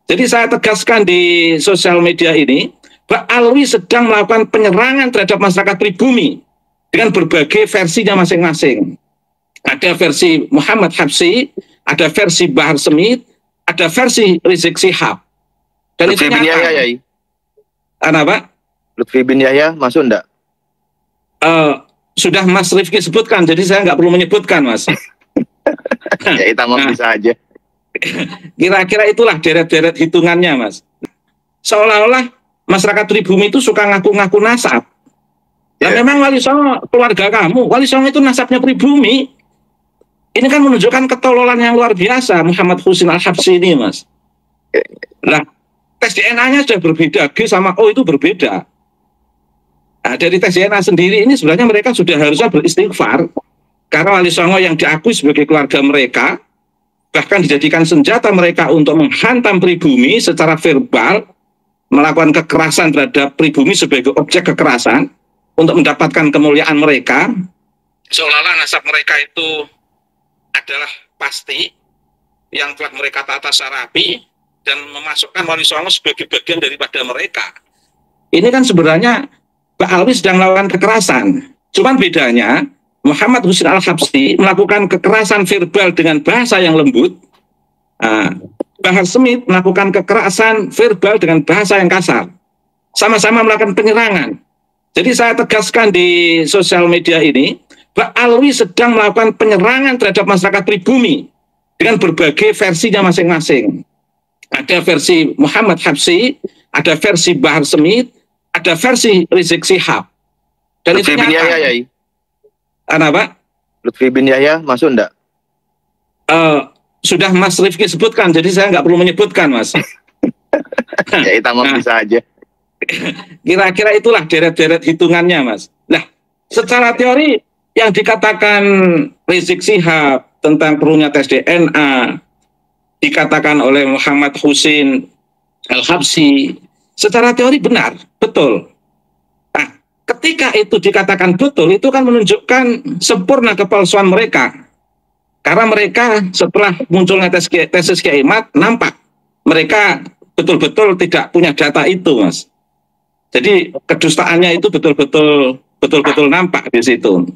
Jadi saya tegaskan di sosial media ini, Pak Alwi sedang melakukan penyerangan terhadap masyarakat pribumi dengan berbagai versinya masing-masing. Ada versi Muhammad Habsyi, ada versi Bahar Smith, ada versi Rizik Syihab. Dan Lutfi itu bin nyata. Yahya, Yai. Kenapa? Lutfi bin Yahya masuk enggak? Sudah Mas Rifki sebutkan, jadi saya nggak perlu menyebutkan, Mas. Ya, kita mau bisa aja. Kira-kira itulah deret-deret hitungannya, Mas. Seolah-olah masyarakat pribumi itu suka ngaku-ngaku nasab. Dan memang Wali Songo keluarga kamu, Wali Songo itu nasabnya pribumi. Ini kan menunjukkan ketololan yang luar biasa Muhammad Husin Al-Habsyi ini, Mas. Nah, tes DNA-nya sudah berbeda, G sama O itu berbeda. Nah, dari tes DNA sendiri ini sebenarnya mereka sudah harusnya beristighfar, karena Wali Songo yang diakui sebagai keluarga mereka, bahkan dijadikan senjata mereka untuk menghantam pribumi secara verbal, melakukan kekerasan terhadap pribumi sebagai objek kekerasan, untuk mendapatkan kemuliaan mereka, seolah-olah nasab mereka itu adalah pasti, yang telah mereka tata secara rapi, dan memasukkan Wali Songo sebagai bagian daripada mereka. Ini kan sebenarnya Pak Alwi sedang melakukan kekerasan. Cuman bedanya, Muhammad Husin Al-Habsyi melakukan kekerasan verbal dengan bahasa yang lembut. Bahar Smith melakukan kekerasan verbal dengan bahasa yang kasar. Sama-sama melakukan penyerangan. Jadi saya tegaskan di sosial media ini, Pak Alwi sedang melakukan penyerangan terhadap masyarakat pribumi dengan berbagai versinya masing-masing. Ada versi Muhammad Habsyi, ada versi Bahar Smith, ada versi Rizik Syihab. Dan Lutfi itu bin nyata. Yahya, Yai. Kenapa? Lutfi bin Yahya masuk enggak? Sudah Mas Rifki sebutkan, jadi saya nggak perlu menyebutkan, Mas. Ya, kita mau bisa aja. Kira-kira itulah deret-deret hitungannya, Mas. Nah, secara teori yang dikatakan Rizik Syihab tentang perlunya tes DNA, dikatakan oleh Muhammad Husin Al-Habsyi, secara teori benar, betul. Nah, ketika itu dikatakan betul, itu kan menunjukkan sempurna kepalsuan mereka. Karena mereka setelah munculnya tesis Kiai Imad, nampak mereka betul-betul tidak punya data itu, Mas. Jadi kedustaannya itu betul-betul nampak di situ.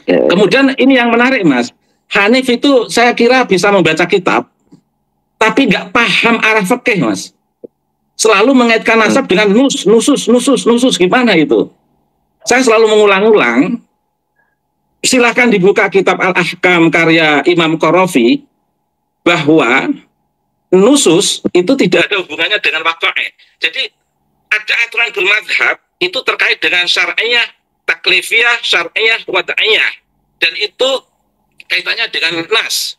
Kemudian ini yang menarik, Mas. Hanif itu saya kira bisa membaca kitab, tapi nggak paham arah fikih, Mas. Selalu mengaitkan nasab dengan nusus, gimana itu? Saya selalu mengulang-ulang, silahkan dibuka kitab Al-Ahkam karya Imam Qarafi, bahwa nusus itu tidak ada hubungannya dengan waqi'ah. Jadi ada aturan bermadhab itu terkait dengan syar'iyah, taklifiyah, syar'iyah, wada'iyah. Dan itu kaitannya dengan nas.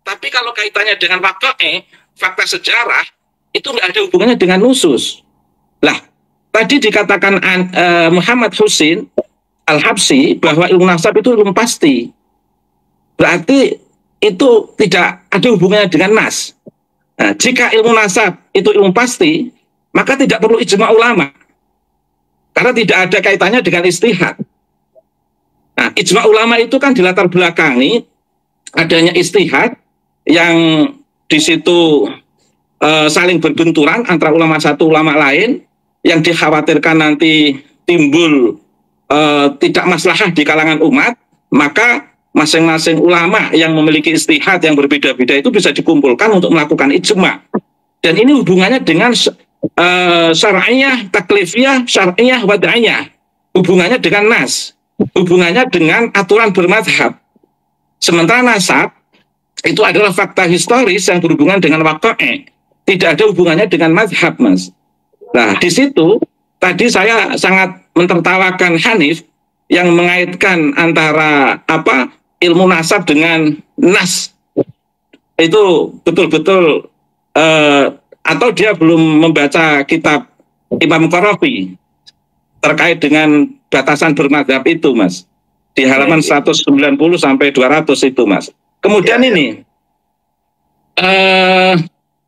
Tapi kalau kaitannya dengan waqi'ah, fakta sejarah, itu nggak ada hubungannya dengan nusus. Lah, tadi dikatakan Muhammad Husin Al-Habsyi bahwa ilmu nasab itu ilmu pasti. Berarti itu tidak ada hubungannya dengan nas. Nah, jika ilmu nasab itu ilmu pasti, maka tidak perlu ijma ulama. Karena tidak ada kaitannya dengan istihad. Nah, ijma ulama itu kan dilatar belakangi adanya istihad yang di situ saling berbenturan antara ulama satu ulama lain, yang dikhawatirkan nanti timbul tidak maslahah di kalangan umat, maka masing-masing ulama yang memiliki istihad yang berbeda-beda itu bisa dikumpulkan untuk melakukan ijma. Dan ini hubungannya dengan syar'iyah, taklifiyah, syar'iyah, wada'iyah. Hubungannya dengan nas, hubungannya dengan aturan bermadhab. Sementara nasab itu adalah fakta historis yang berhubungan dengan waqi'ah. Tidak ada hubungannya dengan madhab, Mas. Nah, di situ tadi saya sangat mentertawakan Hanif yang mengaitkan antara ilmu nasab dengan nas. Itu betul-betul atau dia belum membaca kitab Imam Qarafi terkait dengan batasan bermadhab itu, Mas. Di halaman 190 sampai 200 itu, Mas. Kemudian ini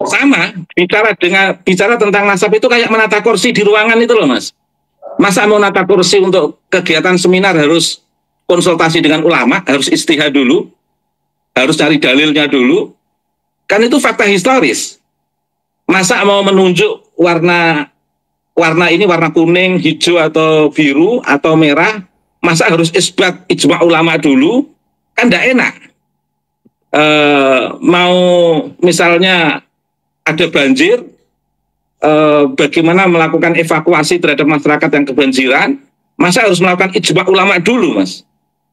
sama bicara tentang nasab itu kayak menata kursi di ruangan itu loh, Mas. Masa mau nata kursi untuk kegiatan seminar harus konsultasi dengan ulama, harus istihad dulu, harus cari dalilnya dulu. Kan itu fakta historis. masa mau menunjuk warna ini warna kuning, hijau atau biru atau merah, masa harus isbat ijma ulama dulu, kan tidak enak. Mau misalnya ada banjir, bagaimana melakukan evakuasi terhadap masyarakat yang kebanjiran, masa harus melakukan ijma ulama dulu, Mas.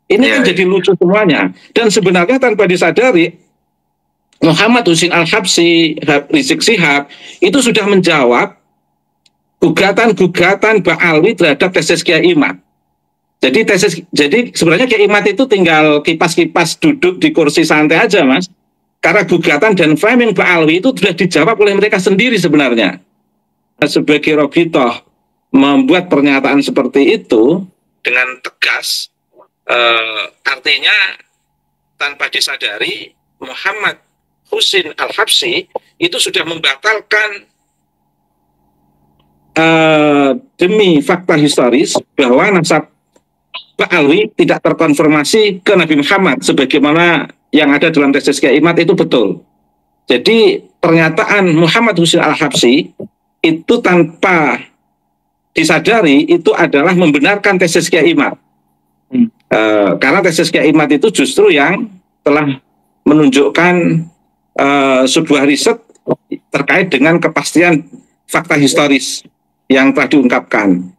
Ini kan jadi lucu semuanya. Dan sebenarnya tanpa disadari, Muhammad Husin Al-Habsyi, Rizik Syihab, itu sudah menjawab gugatan-gugatan Ba'alwi terhadap tesis Kiai Imad. Jadi sebenarnya Kiai Imad itu tinggal kipas-kipas duduk di kursi santai aja, Mas. Karena gugatan dan framing Ba'alwi itu sudah dijawab oleh mereka sendiri sebenarnya. Sebagai Robitoh membuat pernyataan seperti itu dengan tegas, artinya tanpa disadari Muhammad Husin Al-Habsyi itu sudah membatalkan demi fakta historis bahwa nasab Ba'alwi tidak terkonfirmasi ke Nabi Muhammad sebagaimana yang ada dalam tesis Kiai Imad itu betul. Jadi pernyataan Muhammad Husin Al-Habsyi itu tanpa disadari itu adalah membenarkan tesis Kiai Imad. Karena tesis Kiai Imad itu justru yang telah menunjukkan sebuah riset terkait dengan kepastian fakta historis yang telah diungkapkan.